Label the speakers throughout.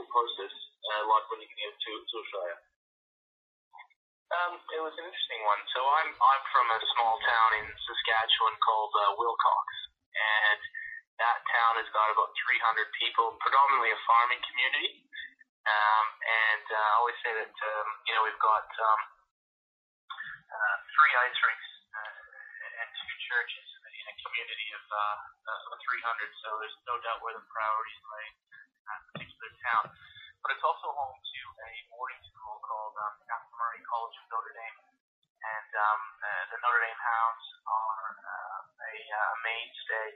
Speaker 1: whole process like when you get to Australia?
Speaker 2: It was an interesting one. So I'm from a small town in Saskatchewan called Wilcox, and that town has got about 300 people, predominantly a farming community. I always say that we've got 3 ice rinks and 2 churches in a community of 300. So there's no doubt where the priorities lay in that particular town. But it's also home to a boarding school called Murray College of Notre Dame, and the Notre Dame Hounds are a mainstay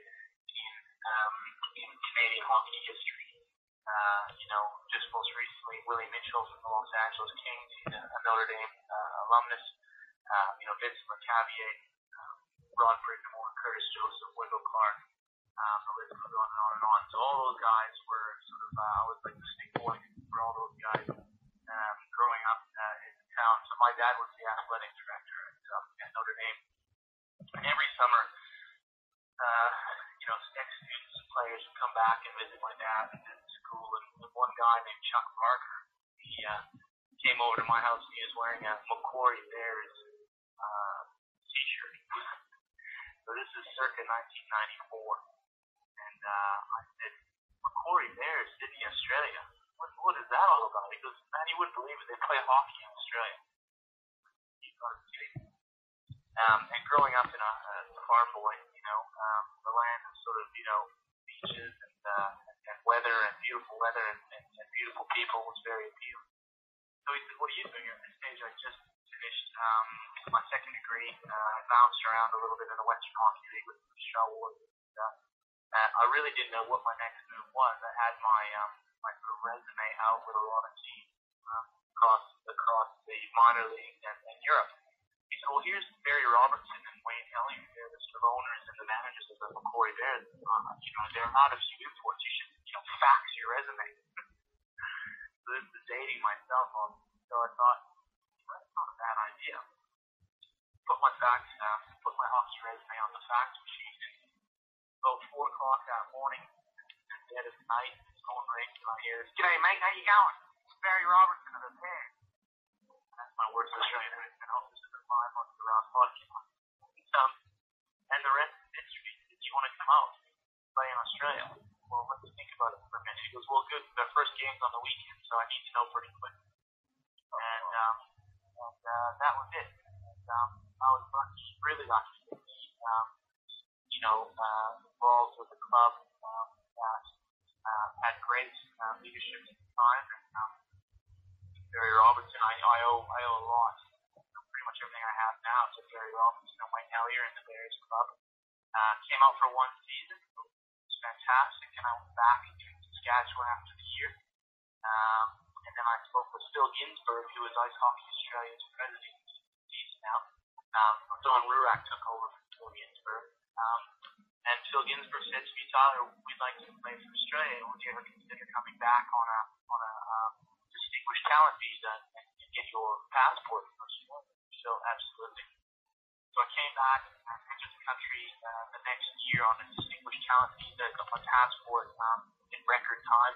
Speaker 2: in Canadian hockey history. Just most recently, Willie Mitchell from the Los Angeles Kings, he's a Notre Dame alumnus. Vince McCavier, Rod Brindamore, Curtis Joseph, Wendell Clark, the list goes on and on and on. So all those guys were sort of, I was like the stick boy for all those guys growing up in the town. So my dad was the athletic director at Notre Dame. And every summer, ex-students and players would come back and visit my dad at school. And one guy named Chuck Barker, he came over to my house and he was wearing a Macquarie Bears t-shirt. So this is circa 1994. And I said, Macquarie Bears, Sydney, Australia. What is that all about? He goes, man, you wouldn't believe it. They play hockey in Australia. He thought it was kidding. And growing up in a farm boy, the land of sort of, beaches and weather and beautiful weather and beautiful people was very appealing. So he said, what are you doing at this stage? I just finished my second degree. I bounced around a little bit in the Western Hockey League with Michelle Ward. I really didn't know what my next move was. I had my sort of resume out with a lot of teams across the minor leagues and Europe. He said, well, here's Barry Robertson and Wayne Elliott. They're the sort of owners and the managers of the Macquarie Bears. They're not a few imports. You should, fax your resume. So this is dating myself. So I thought, that's not a bad idea. Put my hockey resume on the fax machine. And about 4 o'clock that morning, at the dead of night, his phone rings and I hear, "G'day, mate. How you going? It's Barry Robertson of the Bears." That's my worst Australian accent. I hope this isn't live on the Ross podcast. And the rest of history is, you want to come out and play in Australia? Well, let's think about it for a minute. He goes, well, good. The first game's on the weekend, so I need to know pretty quick. And that was it. And I was really lucky to be, involved with a club that had great leadership at the time. And Barry Robertson, I owe a lot. Pretty much everything I have now to Barry Robertson and Wayne Elliott and the Bears Club. Came out for 1 season. It was fantastic, and I went back to Saskatchewan after the year. And then I spoke with Phil Ginsberg, who is Ice Hockey Australia's president now. Don Rurak took over from Phil Ginsberg. And Phil Ginsberg said to me, Tyler, we'd like you to play for Australia. Would you ever consider coming back on a distinguished talent visa and get your passport for Australia? So absolutely. So I came back and entered the country the next year on a distinguished talent visa. Got my passport in record time.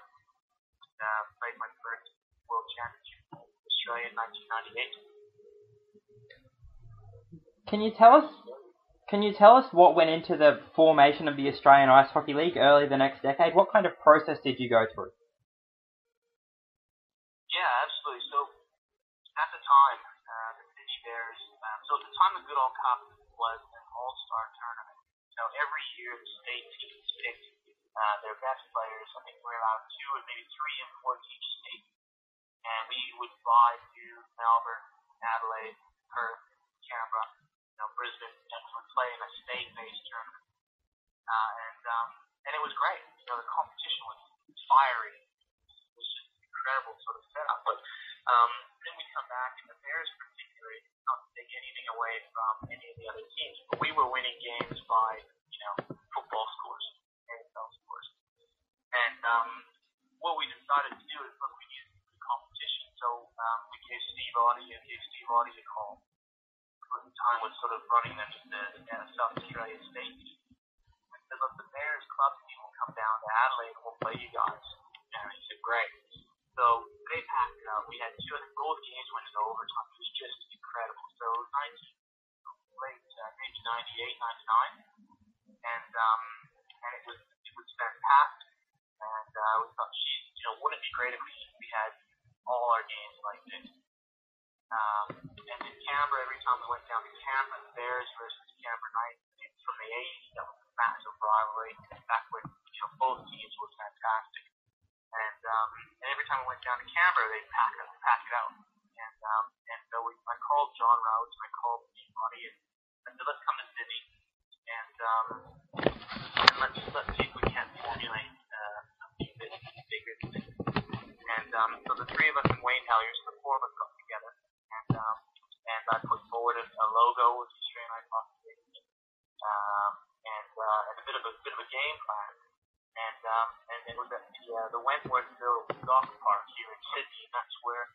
Speaker 2: Played my first World Championship in Australia in 1998.
Speaker 3: Can you tell us what went into the formation of the Australian Ice Hockey League early the next decade? What kind of process did you go through?
Speaker 2: Yeah, absolutely. So at the time, the Sydney Bears, so at the time the Goodall Cup was an all-star tournament. So every year the state teams picked their best players. I think we're allowed 2 or maybe 3 imports each state. And we would fly to Melbourne, Adelaide, Perth, Canberra, Brisbane, and we would play in a state-based tournament. And it was great. The competition was fiery. It was just an incredible sort of setup. But then we come back, and the Bears particularly, not to take anything away from any of the other teams, but we were winning games by, football scores, AFL scores. And what we decided to do is, look, we needed the competition. So we gave Steve Audie a call. At the time was sort of running the South Australia state team. I said, look, the Bears club team will come down to Adelaide and we'll play you guys. And he said, great. So they packed it out. We had two, I think both games went into overtime. It was just incredible. So it was maybe 98, 99, and it was fantastic. And we thought, geez, wouldn't it be great if we had all our games like this? And in Canberra, every time we went down to Canberra, the Bears versus Canberra Knights from the 80s, that was a massive rivalry. Back when both teams were fantastic. And every time we went down to Canberra, they'd pack it out. And so I called John Rouse and I called Steve Money and I said, let's come to Sydney and let's see if we can't formulate something that's bigger than this. And so the three of us in Wayne Hellyer, so the four of us got together and I put forward a logo with the Australian Ice Hockey League and a bit of a game plan. And it was at the Wentworthville Golf Park here in Sydney, and that's where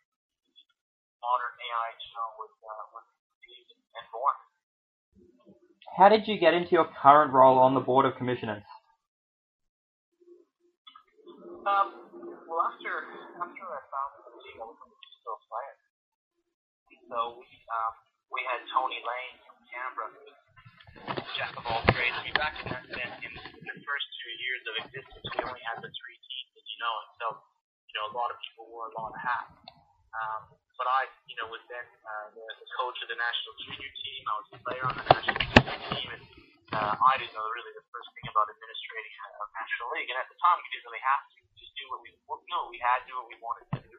Speaker 2: modern AIHL was conceived and born.
Speaker 3: How did you get into your current role on the Board of Commissioners?
Speaker 2: Well, after I found the league, I was still playing. So we had Tony Lane from Canberra, jack of all trades. Back in the first 2 years of existence, we only had the three teams, and so a lot of people wore a lot of hats. But I, was then the coach of the national junior team. I was a player on the national junior team, and I didn't know really the first thing about administrating a national league. And at the time, we didn't really have to. We just do what we had to do what we wanted to do.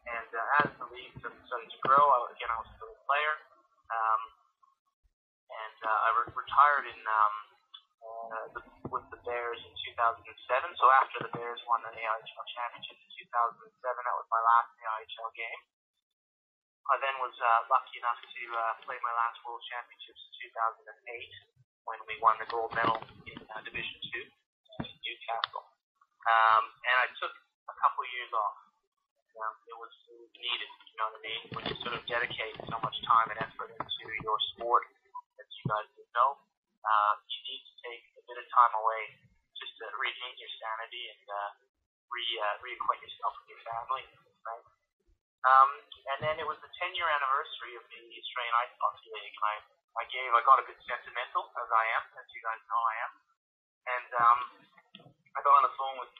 Speaker 2: And as the league started to grow, I was still a player. I retired with the Bears in 2007. So after the Bears won the AIHL Championship in 2007, that was my last AIHL game. I then was lucky enough to play my last World Championships in 2008 when we won the gold medal in Division 2 in Newcastle. And I took a couple of years off. It was needed, you know what I mean? When you sort of dedicate so much time and effort into your sport, as you guys would know, you need to take a bit of time away just to regain your sanity and reacquaint yourself with your family, right? And then it was the 10-year anniversary of the Australian Ice Hockey League, and I got a bit sentimental, as I am, as you guys know I am, and I got on the phone with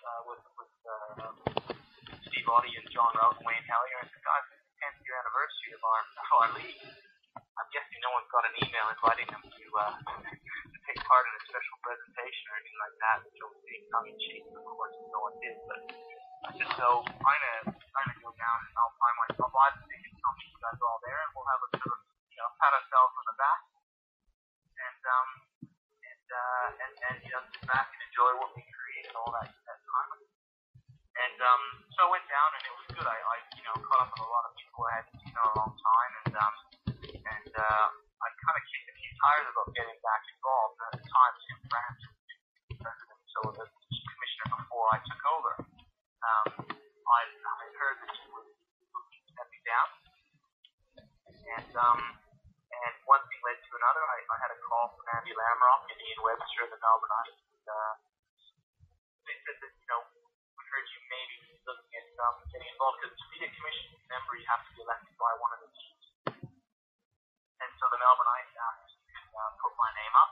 Speaker 2: Steve Oddie and John Rouse and Wayne Hellyer, and I said, guys, it's the 10th-year anniversary of our league. I'm guessing no one's got an email inviting them to take part in a special presentation or anything like that, which will be tongue-in-cheek, of course, no one did, but I said, so I'm gonna go down and I'll buy the tickets, I'll meet you guys all there, and we'll have a sort of, pat ourselves on the back, and sit back and enjoy what we created all that time. And so I went down, and it was good. I caught up with a lot of people I hadn't seen in a long time, and I kind of kicked a few tires about getting back involved. At the time, Tim France was the president, so the commissioner before I took over. I heard that he was looking to step me down, and one thing led to another. I had a call from Andy Lamrock and Ian Webster of the Melbourne Ice. They said that, we heard you maybe looking at getting involved, because to be a commission member, you have to be elected by one of the teams. And so the Melbourne Ice asked if you could put my name up,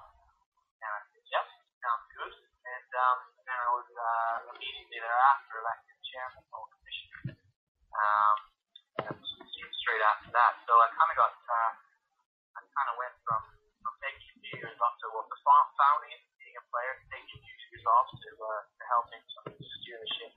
Speaker 2: and I said, yes, sounds good. And then I was immediately thereafter elected chairman or commissioner, straight after that. So I kind of went from taking a few years off to the founding, being a player, taking a few years off to helping steer the ship.